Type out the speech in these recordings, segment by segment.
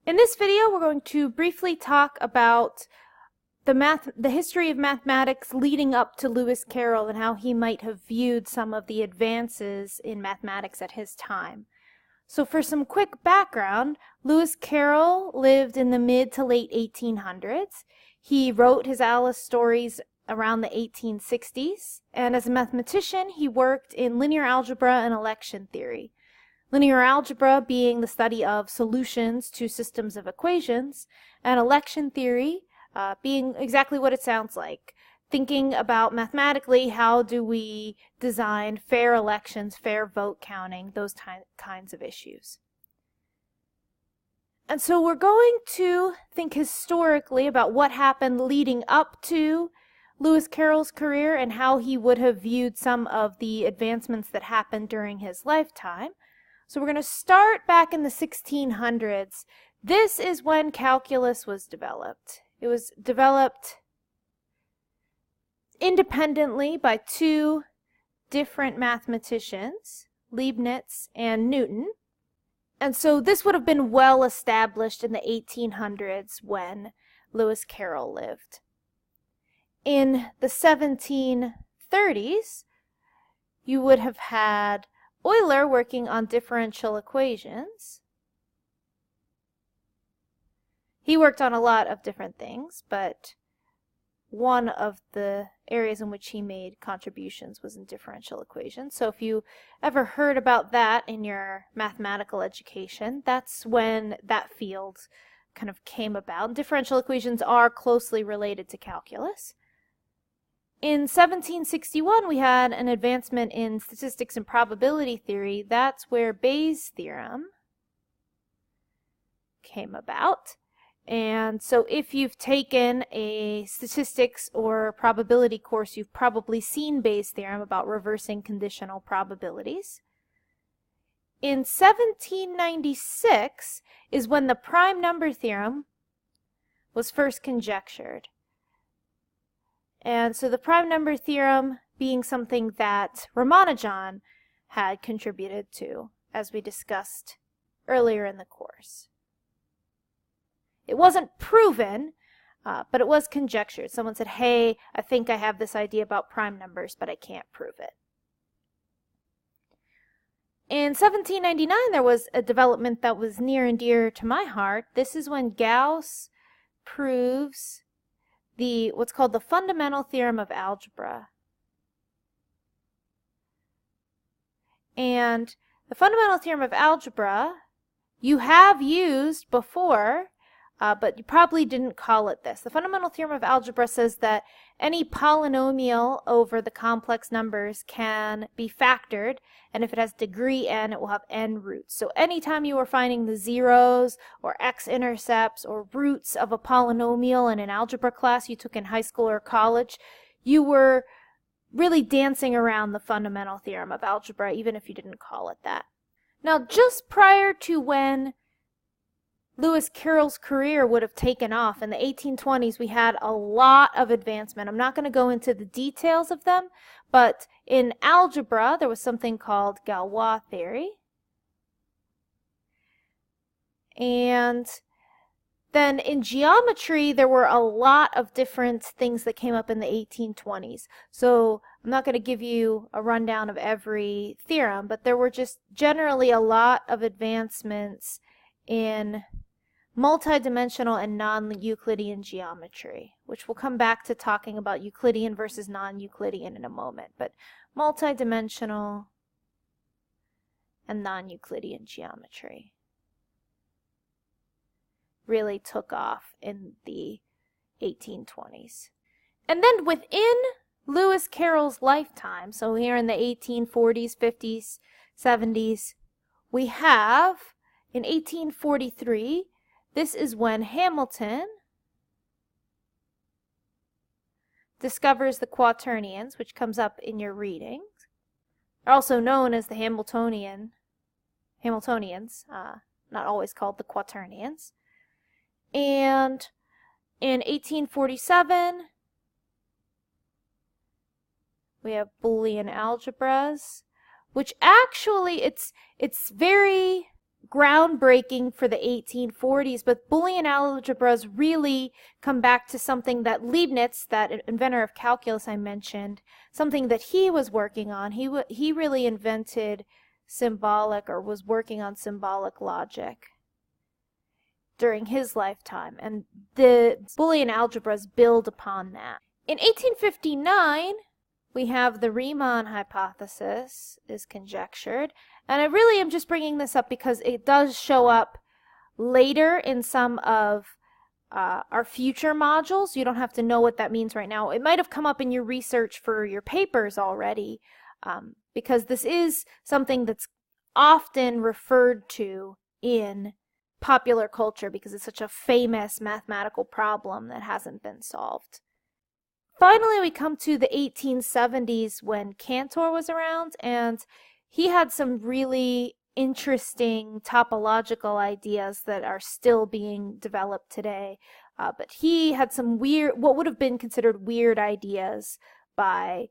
In this video, we're going to briefly talk about the history of mathematics leading up to Lewis Carroll and how he might have viewed some of the advances in mathematics at his time. So for some quick background, Lewis Carroll lived in the mid to late 1800s. He wrote his Alice stories around the 1860s, and as a mathematician, he worked in linear algebra and election theory. Linear algebra being the study of solutions to systems of equations, and election theory being exactly what it sounds like. Thinking about mathematically, how do we design fair elections, fair vote counting, those kinds of issues. And so we're going to think historically about what happened leading up to Lewis Carroll's career and how he would have viewed some of the advancements that happened during his lifetime. So we're going to start back in the 1600s. This is when calculus was developed. It was developed independently by two different mathematicians, Leibniz and Newton. And so this would have been well established in the 1800s when Lewis Carroll lived. In the 1730s, you would have had Euler working on differential equations. He worked on a lot of different things, but one of the areas in which he made contributions was in differential equations. So if you ever heard about that in your mathematical education, that's when that field kind of came about. Differential equations are closely related to calculus. In 1761, we had an advancement in statistics and probability theory. That's where Bayes' theorem came about. And so if you've taken a statistics or probability course, you've probably seen Bayes' theorem about reversing conditional probabilities. In 1796 is when the prime number theorem was first conjectured. And so the prime number theorem being something that Ramanujan had contributed to, as we discussed earlier in the course. It wasn't proven, but it was conjectured. Someone said, hey, I think I have this idea about prime numbers, but I can't prove it. In 1799, there was a development that was near and dear to my heart. This is when Gauss proves what's called the fundamental theorem of algebra. And the fundamental theorem of algebra you have used before, but you probably didn't call it this. The fundamental theorem of algebra says that any polynomial over the complex numbers can be factored, and if it has degree n, it will have n roots. So anytime you were finding the zeros or x-intercepts or roots of a polynomial in an algebra class you took in high school or college, you were really dancing around the fundamental theorem of algebra, even if you didn't call it that. Now, just prior to when Lewis Carroll's career would have taken off, in the 1820s, we had a lot of advancement. I'm not going to go into the details of them, but in algebra, there was something called Galois Theory. And then in geometry, there were a lot of different things that came up in the 1820s. So I'm not going to give you a rundown of every theorem, but there were just generally a lot of advancements in multidimensional and non-Euclidean geometry, which we'll come back to talking about Euclidean versus non-Euclidean in a moment. But multidimensional and non-Euclidean geometry really took off in the 1820s. And then within Lewis Carroll's lifetime, so here in the 1840s, 50s, 70s, we have, in 1843, this is when Hamilton discovers the Quaternions, which comes up in your readings. They're also known as the Hamiltonians, not always called the Quaternions. And in 1847, we have Boolean algebras, which actually it's very groundbreaking for the 1840s, but Boolean algebras really come back to something that Leibniz, that inventor of calculus I mentioned, something that he was working on. He really invented symbolic, or was working on symbolic logic during his lifetime, and the Boolean algebras build upon that. In 1859, we have the Riemann hypothesis is conjectured, and I really am just bringing this up because it does show up later in some of our future modules. You don't have to know what that means right now. It might have come up in your research for your papers already, because this is something that's often referred to in popular culture because it's such a famous mathematical problem that hasn't been solved. Finally, we come to the 1870s when Cantor was around, and he had some really interesting topological ideas that are still being developed today. But he had some what would have been considered weird ideas by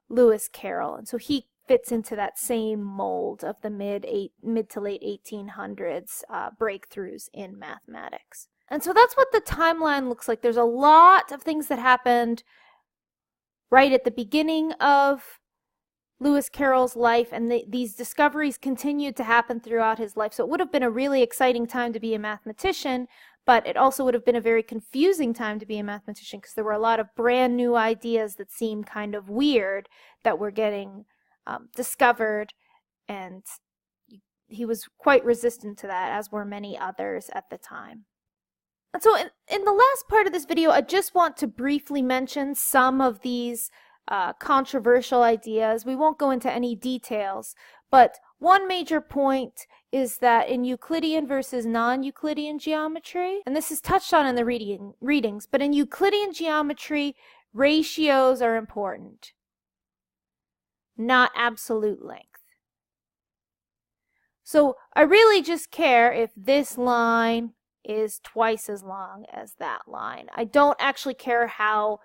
Lewis Carroll, and so he fits into that same mold of the mid to late 1800s breakthroughs in mathematics. And so that's what the timeline looks like. There's a lot of things that happened right at the beginning of Lewis Carroll's life, and these discoveries continued to happen throughout his life. So it would have been a really exciting time to be a mathematician, but it also would have been a very confusing time to be a mathematician because there were a lot of brand new ideas that seemed kind of weird that were getting discovered, and he was quite resistant to that, as were many others at the time. And so in the last part of this video, I just want to briefly mention some of these controversial ideas. We won't go into any details, but one major point is that in Euclidean versus non-Euclidean geometry, and this is touched on in the readings, but in Euclidean geometry, ratios are important, not absolute length. So I really just care if this line is twice as long as that line. I don't actually care how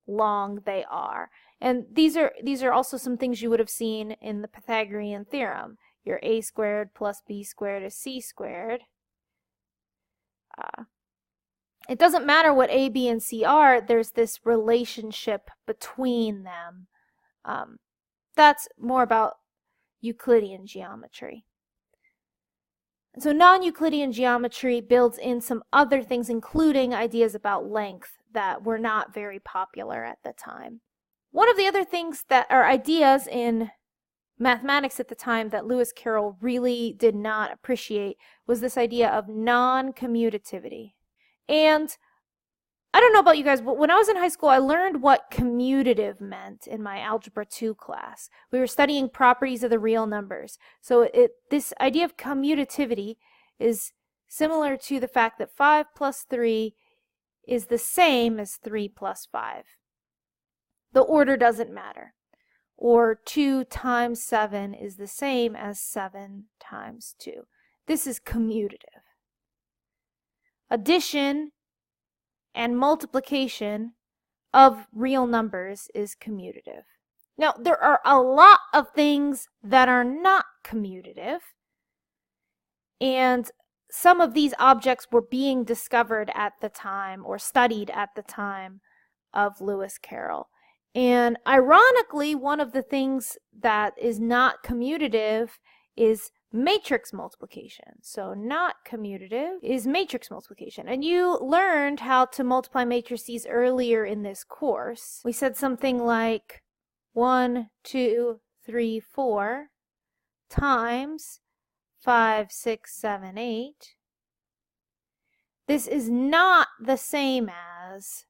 long they are. And these are also some things you would have seen in the Pythagorean theorem. Your a squared plus b squared is c squared. It doesn't matter what a, b, and c are, there's this relationship between them. That's more about Euclidean geometry. So non-Euclidean geometry builds in some other things, including ideas about length that were not very popular at the time. One of the other things that are ideas in mathematics at the time that Lewis Carroll really did not appreciate was this idea of non-commutativity. And I don't know about you guys, but when I was in high school, I learned what commutative meant in my Algebra 2 class. We were studying properties of the real numbers. So this idea of commutativity is similar to the fact that 5 plus 3 is the same as 3 plus 5. The order doesn't matter. Or 2 times 7 is the same as 7 times 2. This is commutative. Addition and multiplication of real numbers is commutative. Now, there are a lot of things that are not commutative, and some of these objects were being discovered at the time or studied at the time of Lewis Carroll. And ironically, one of the things that is not commutative is matrix multiplication. So not commutative is matrix multiplication. And you learned how to multiply matrices earlier in this course. We said something like 1, 2, 3, 4 times 5, 6, 7, 8. This is not the same as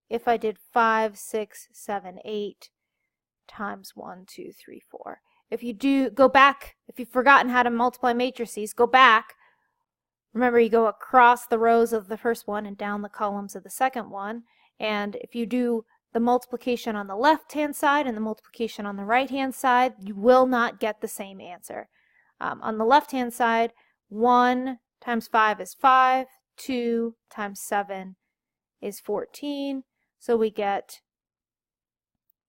if I did 5, 6, 7, 8 times 1, 2, 3, 4. If you go back, if you've forgotten how to multiply matrices, go back. Remember, you go across the rows of the first one and down the columns of the second one. And if you do the multiplication on the left-hand side and the multiplication on the right-hand side, you will not get the same answer. On the left-hand side, 1 times 5 is 5, 2 times 7 is 14. So we get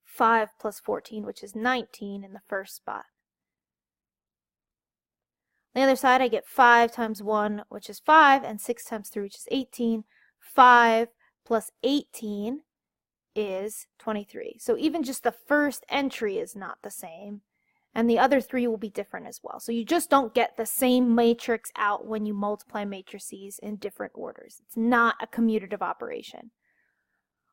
5 plus 14, which is 19 in the first spot. On the other side, I get 5 times 1, which is 5, and 6 times 3, which is 18. 5 plus 18 is 23. So even just the first entry is not the same, and the other 3 will be different as well. So you just don't get the same matrix out when you multiply matrices in different orders. It's not a commutative operation.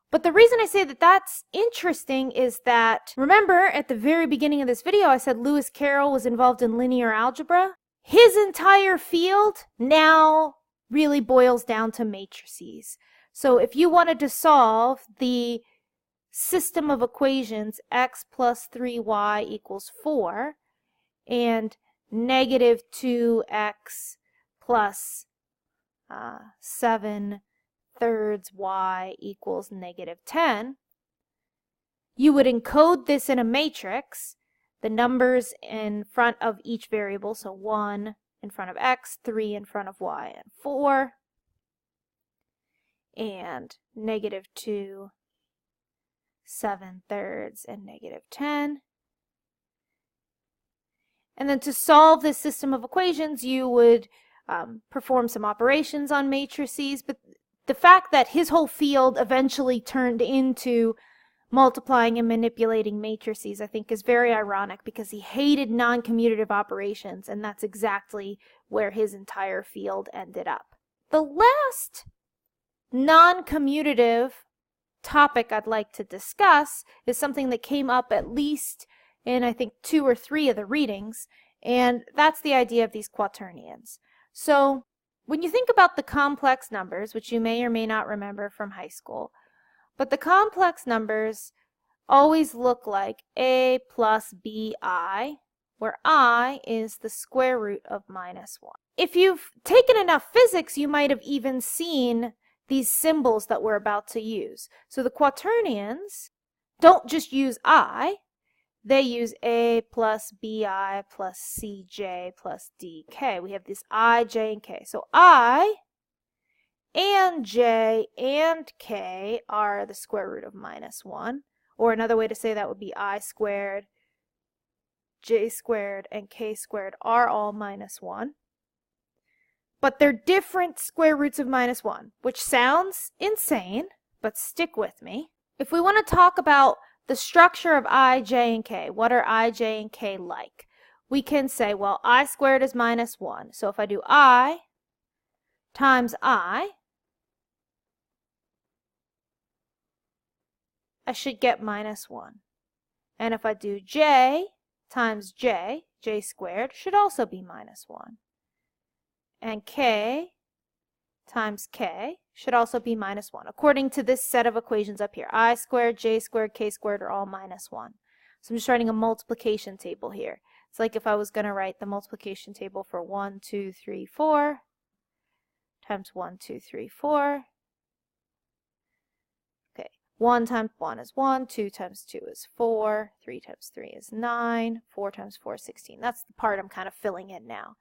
But the reason I say that that's interesting is that, remember at the very beginning of this video I said Lewis Carroll was involved in linear algebra? His entire field now really boils down to matrices. So if you wanted to solve the system of equations x plus 3y equals 4 and negative 2x plus 7 thirds y equals negative 10, you would encode this in a matrix, the numbers in front of each variable, so 1 in front of x, 3 in front of y, and 4, and negative 2, 7 thirds, and negative 10. And then to solve this system of equations, you would perform some operations on matrices, but the fact that his whole field eventually turned into multiplying and manipulating matrices, I think, is very ironic because he hated non-commutative operations, and that's exactly where his entire field ended up. The last non-commutative topic I'd like to discuss is something that came up at least in, I think, 2 or 3 of the readings, and that's the idea of these quaternions. So when you think about the complex numbers, which you may or may not remember from high school, but the complex numbers always look like a plus bi, where I is the square root of minus 1. If you've taken enough physics, you might have even seen these symbols that we're about to use. So the quaternions don't just use I, they use a plus bi plus cj plus dk. We have this I, j, and k. So I and j and k are the square root of minus 1. Or another way to say that would be I squared, j squared, and k squared are all minus 1. But they're different square roots of minus 1, which sounds insane, but stick with me. If we want to talk about the structure of I, j, and k, what are I, j, and k like? We can say, well, I squared is minus 1. So if I do I times I should get minus 1. And if I do j times j squared should also be minus 1. And k times k should also be minus 1, according to this set of equations up here. I squared, j squared, k squared are all minus 1. So I'm just writing a multiplication table here. It's like if I was going to write the multiplication table for 1, 2, 3, 4 times 1, 2, 3, 4. Okay, 1 times 1 is 1, 2 times 2 is 4, 3 times 3 is 9, 4 times 4 is 16. That's the part I'm kind of filling in now.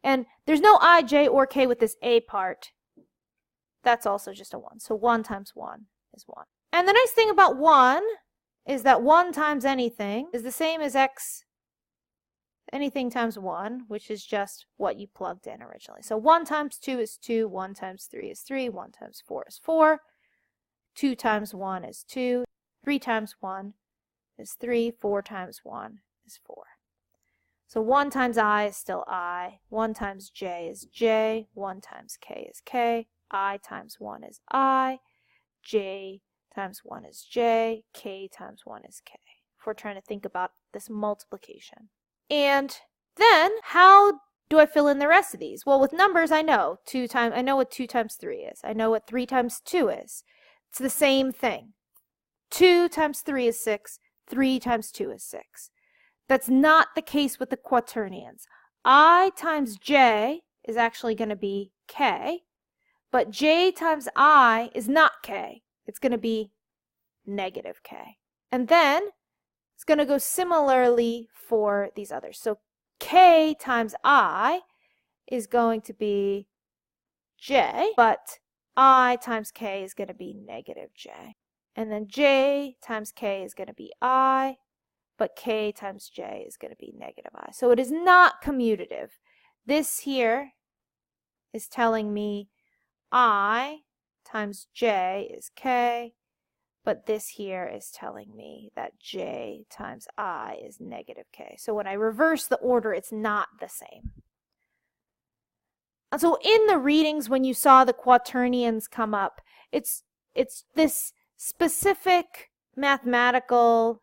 And there's no I, j, or k with this a part. That's also just a 1. So 1 times 1 is 1. And the nice thing about 1 is that 1 times anything is the same as x anything times 1, which is just what you plugged in originally. So 1 times 2 is 2, 1 times 3 is 3, 1 times 4 is 4, 2 times 1 is 2, 3 times 1 is 3, 4 times 1 is 4. So 1 times I is still I, 1 times j is j, 1 times k is k, I times 1 is I, j times 1 is j, k times 1 is k. If we're trying to think about this multiplication. And then, how do I fill in the rest of these? Well, with numbers, I know what 2 times 3 is. I know what 3 times 2 is. It's the same thing. 2 times 3 is 6. 3 times 2 is 6. That's not the case with the quaternions. I times j is actually going to be k, but j times I is not k. It's going to be negative k. And then it's going to go similarly for these others. So k times I is going to be j, but I times k is going to be negative j. And then j times k is going to be I, but k times j is going to be negative I. So it is not commutative. this here is telling me I times j is k, but this here is telling me that j times I is negative k. So when I reverse the order, it's not the same. And so in the readings, when you saw the quaternions come up, it's this specific mathematical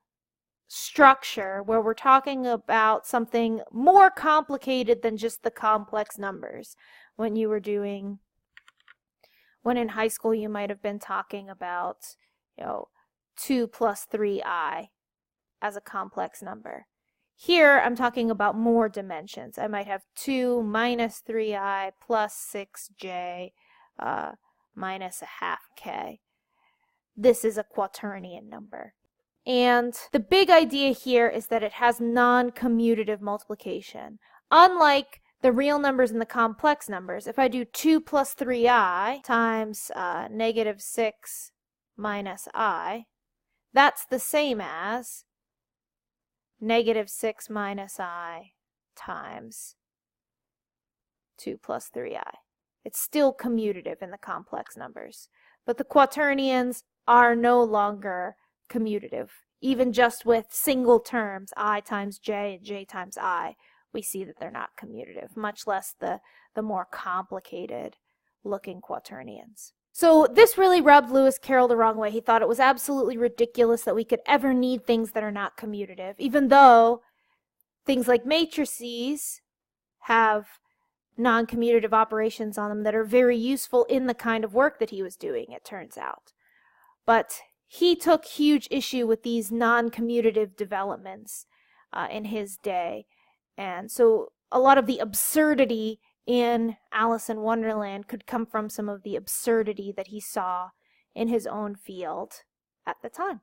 structure where we're talking about something more complicated than just the complex numbers. When in high school you might have been talking about, 2 plus 3i as a complex number. Here I'm talking about more dimensions. I might have 2 minus 3i plus 6j minus a half k. This is a quaternion number. And the big idea here is that it has non-commutative multiplication. Unlike the real numbers and the complex numbers, if I do 2 plus 3i times negative 6 minus I, that's the same as negative 6 minus I times 2 plus 3i. It's still commutative in the complex numbers. But the quaternions are no longer commutative. Even just with single terms, I times j and j times I, we see that they're not commutative, much less the more complicated looking quaternions. So this really rubbed Lewis Carroll the wrong way. He thought it was absolutely ridiculous that we could ever need things that are not commutative, even though things like matrices have non-commutative operations on them that are very useful in the kind of work that he was doing, it turns out. But he took huge issue with these non-commutative developments in his day. And so a lot of the absurdity in Alice in Wonderland could come from some of the absurdity that he saw in his own field at the time.